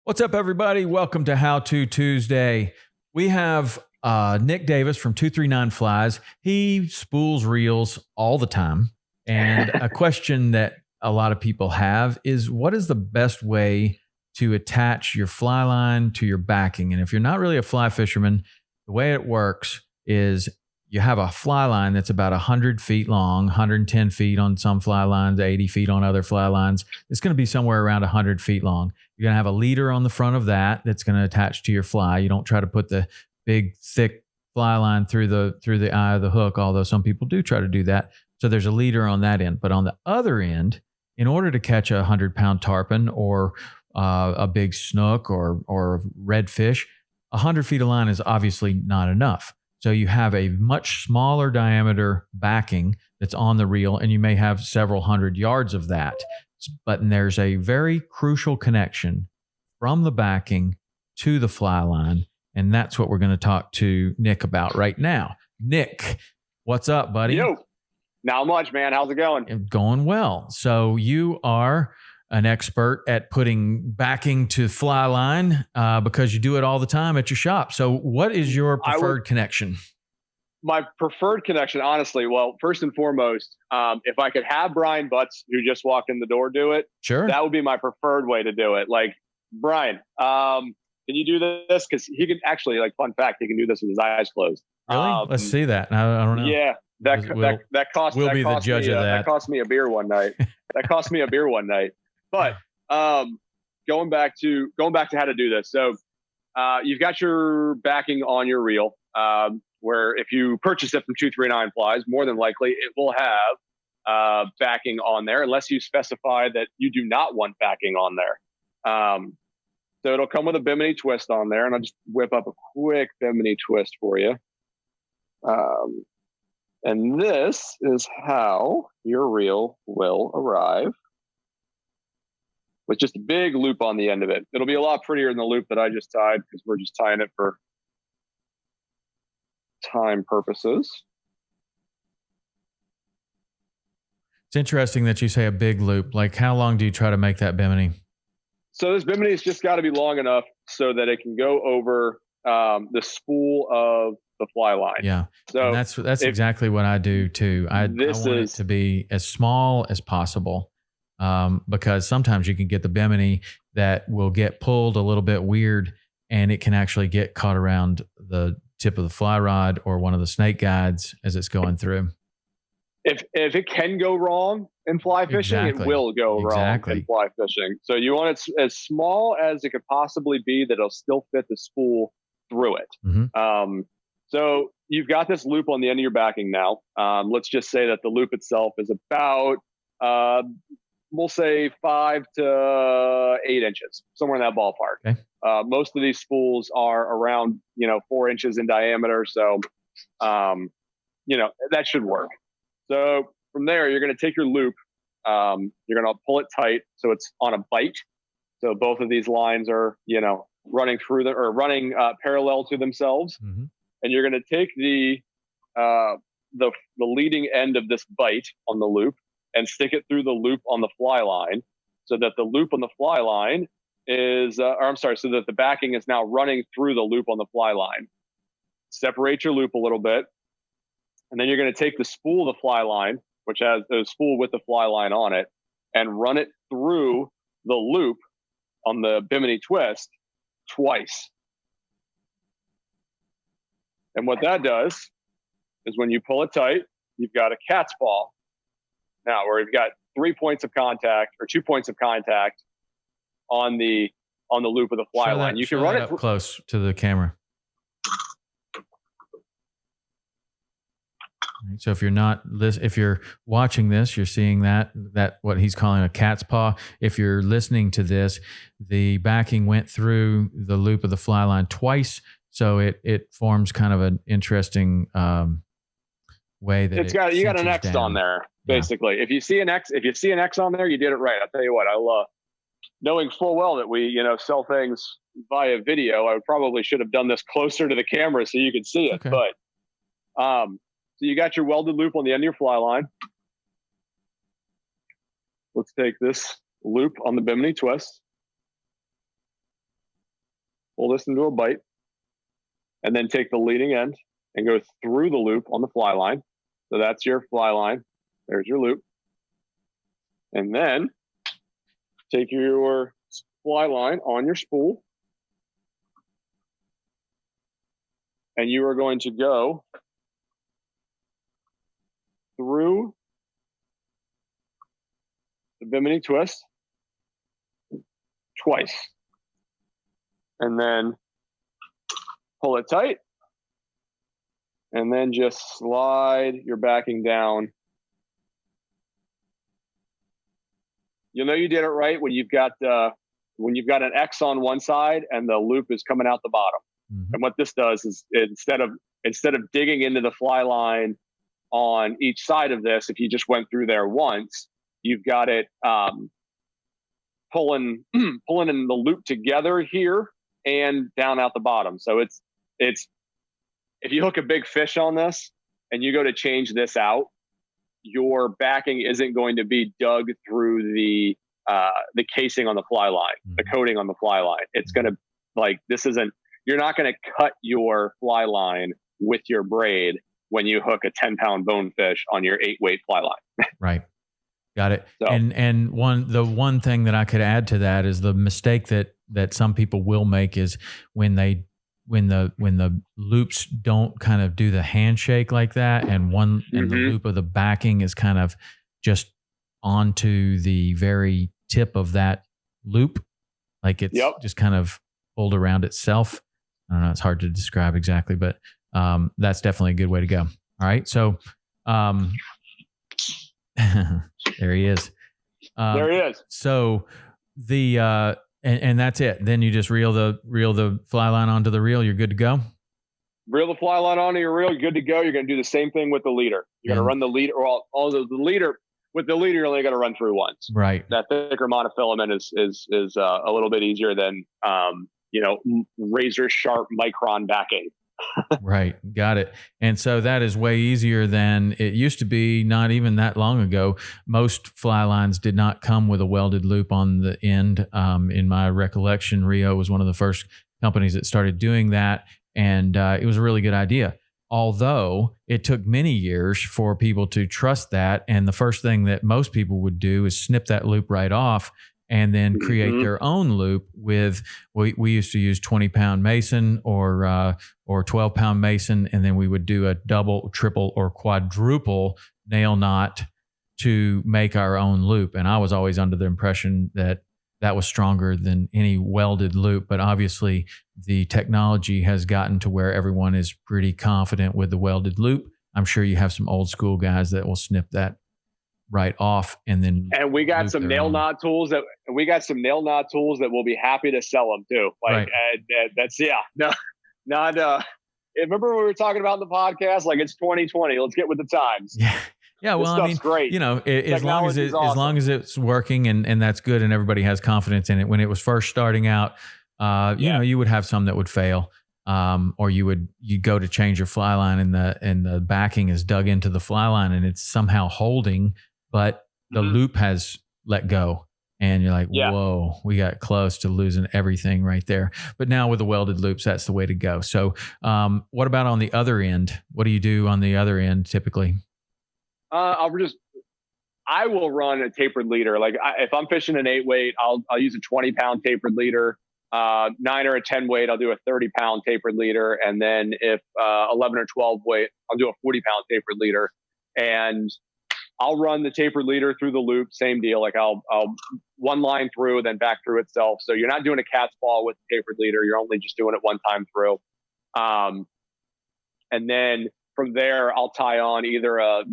What's up, everybody? Welcome to How To Tuesday. We have Nick Davis from 239 Flies. He spools reels all the time. And a question that a lot of people have is, what is the best way to attach your fly line to your backing? And if you're not really a fly fisherman, the way it works is you have a fly line that's about 100 feet long, 110 feet on some fly lines, 80 feet on other fly lines. It's going to be somewhere around 100 feet long. You're going to have a leader on the front of that's going to attach to your fly. You don't try to put the big, thick fly line through the eye of the hook, although some people do try to do that. So there's a leader on that end. But on the other end, in order to catch a 100-pound tarpon or a big snook or redfish, 100 feet of line is obviously not enough. So you have a much smaller diameter backing that's on the reel, and you may have several hundred yards of that. But there's a very crucial connection from the backing to the fly line, and that's what we're going to talk to Nick about right now. Nick, what's up, buddy? Yo, not much, man. How's it going? Going well. So you are an expert at putting backing to fly line because you do it all the time at your shop. So what is your preferred connection? My preferred connection, honestly, well, first and foremost, if I could have Brian Butts, who just walked in the door, do it, sure, that would be my preferred way to do it. Like, Brian, can you do this? Because he can actually, like, fun fact, he can do this with his eyes closed. Really? Let's see that. I don't know. Yeah, that cost. We'll be the judge of that. That cost me a beer one night. But going back to how to do this. So you've got your backing on your reel, where if you purchase it from 239 Flies, more than likely it will have backing on there, unless you specify that you do not want backing on there. So it'll come with a Bimini twist on there, and I'll just whip up a quick Bimini twist for you. And this is how your reel will arrive, with just a big loop on the end of it. It'll be a lot prettier than the loop that I just tied, because we're just tying it for time purposes. It's interesting that you say a big loop. Like, how long do you try to make that Bimini? So this Bimini's just got to be long enough so that it can go over the spool of the fly line. Yeah. So and that's exactly what I do too. I want it to be as small as possible. Because sometimes you can get the Bimini that will get pulled a little bit weird, and it can actually get caught around the tip of the fly rod or one of the snake guides as it's going through. If it can go wrong in fly fishing, it will go wrong in fly fishing. So you want it as small as it could possibly be that it'll still fit the spool through it. Mm-hmm. So you've got this loop on the end of your backing now. Let's just say that the loop itself is about we'll say 5 to 8 inches, somewhere in that ballpark. Okay. Most of these spools are around, 4 inches in diameter. So, that should work. So from there, you're going to take your loop, you're going to pull it tight so it's on a bite. So both of these lines are, running parallel to themselves. Mm-hmm. And you're going to take the leading end of this bite on the loop and stick it through the loop on the fly line, so that the loop on the fly line so that the backing is now running through the loop on the fly line. Separate your loop a little bit, and then you're going to take the spool of the fly line, which has the spool with the fly line on it, and run it through the loop on the Bimini twist twice. And what that does is, when you pull it tight, you've got a cat's paw. Now, where you've got 2 points of contact on the loop of the fly line. You can run it up close to the camera. So if you're watching this, you're seeing that what he's calling a cat's paw. If you're listening to this, the backing went through the loop of the fly line twice, so it forms kind of an interesting way that you got an X on there. Basically, yeah. If you see an X on there, you did it right. I'll tell you what, knowing full well that we, sell things via video, I probably should have done this closer to the camera so you could see it. Okay. But, so you got your welded loop on the end of your fly line. Let's take this loop on the Bimini twist. pull this into a bite, and then take the leading end and go through the loop on the fly line. So that's your fly line. There's your loop. And then take your fly line on your spool, and you are going to go through the bimini twist twice, and then pull it tight, and then just slide your backing down. You'll know you did it right when you've got an X on one side and the loop is coming out the bottom. Mm-hmm. And what this does is instead of digging into the fly line on each side of this, if you just went through there once, you've got it pulling in the loop together here and down out the bottom. So it's if you hook a big fish on this and you go to change this out, your backing isn't going to be dug through the casing on the fly line, the coating on the fly line. It's going to you're not going to cut your fly line with your braid when you hook a 10-pound bonefish on your 8-weight fly line. Right. Got it. So, and the one thing that I could add to that is the mistake that some people will make is when the loops don't kind of do the handshake like that, and the loop of the backing is kind of just onto the very tip of that loop, like it's just kind of pulled around itself. I don't know, it's hard to describe exactly, but that's definitely a good way to go. All right, so there he is. There he is. So the and that's it. Then you just reel the fly line onto the reel. You're good to go. Reel the fly line onto your reel. You're good to go. You're going to do the same thing with the leader. You're going to run the leader, or all the leader. With the leader, you're only going to run through once. Right. That thicker monofilament is a little bit easier than razor sharp micron backing. Right. Got it. And so that is way easier than it used to be. Not even that long ago, most fly lines did not come with a welded loop on the end. In my recollection, Rio was one of the first companies that started doing that. And it was a really good idea. Although it took many years for people to trust that. And the first thing that most people would do is snip that loop right off and then create their own loop with, we used to use 20-pound Mason or 12-pound Mason, and then we would do a double, triple, or quadruple nail knot to make our own loop. And I was always under the impression that was stronger than any welded loop. But obviously, the technology has gotten to where everyone is pretty confident with the welded loop. I'm sure you have some old school guys that will snip that right off and then. And we got some nail knot tools that will be happy to sell them too. Like that's remember we were talking about in the podcast, like it's 2020. Let's get with the times. Yeah. Yeah, well, I mean, great. As long as it's working and that's good and everybody has confidence in it. When it was first starting out, you would have some that would fail, or you go to change your fly line and the backing is dug into the fly line and it's somehow holding, but the loop has let go, and you're like, whoa, we got close to losing everything right there. But now with the welded loops, that's the way to go. So, what about on the other end? What do you do on the other end typically? I will run a tapered leader. Like if I'm fishing an 8-weight, I'll use a 20-pound tapered leader. 9 or a 10-weight, I'll do a 30-pound tapered leader. And then if 11 or 12-weight, I'll do a 40-pound tapered leader. And I'll run the tapered leader through the loop. Same deal. Like I'll one line through, then back through itself. So you're not doing a cat's paw with the tapered leader. You're only just doing it one time through. And then from there, I'll tie on either an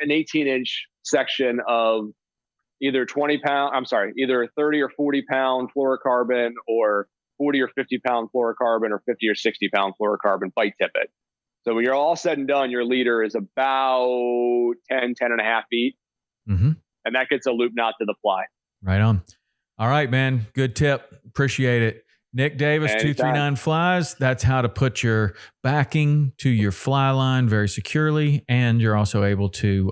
18-inch section of either 30 or 40-pound fluorocarbon, or 40 or 50-pound fluorocarbon, or 50 or 60-pound fluorocarbon bite tippet. So when you're all said and done, your leader is about 10 and a half feet. Mm-hmm. And that gets a loop knot to the fly. Right on. All right, man. Good tip. Appreciate it. Nick Davis, 239 Flies. That's how to put your backing to your fly line very securely, and you're also able to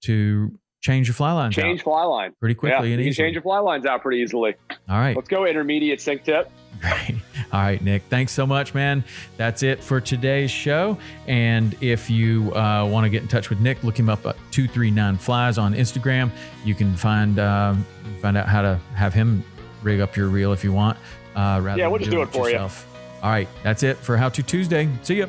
change your fly lines out. Fly line pretty quickly and easily. You can change your fly lines out pretty easily. All right, let's go intermediate sink tip. Great. All right, Nick, thanks so much, man. That's it for today's show. And if you want to get in touch with Nick, look him up at 239 Flies on Instagram. You can find out how to have him rig up your reel if you want. We'll just do it for you. All right, that's it for How To Tuesday. See ya.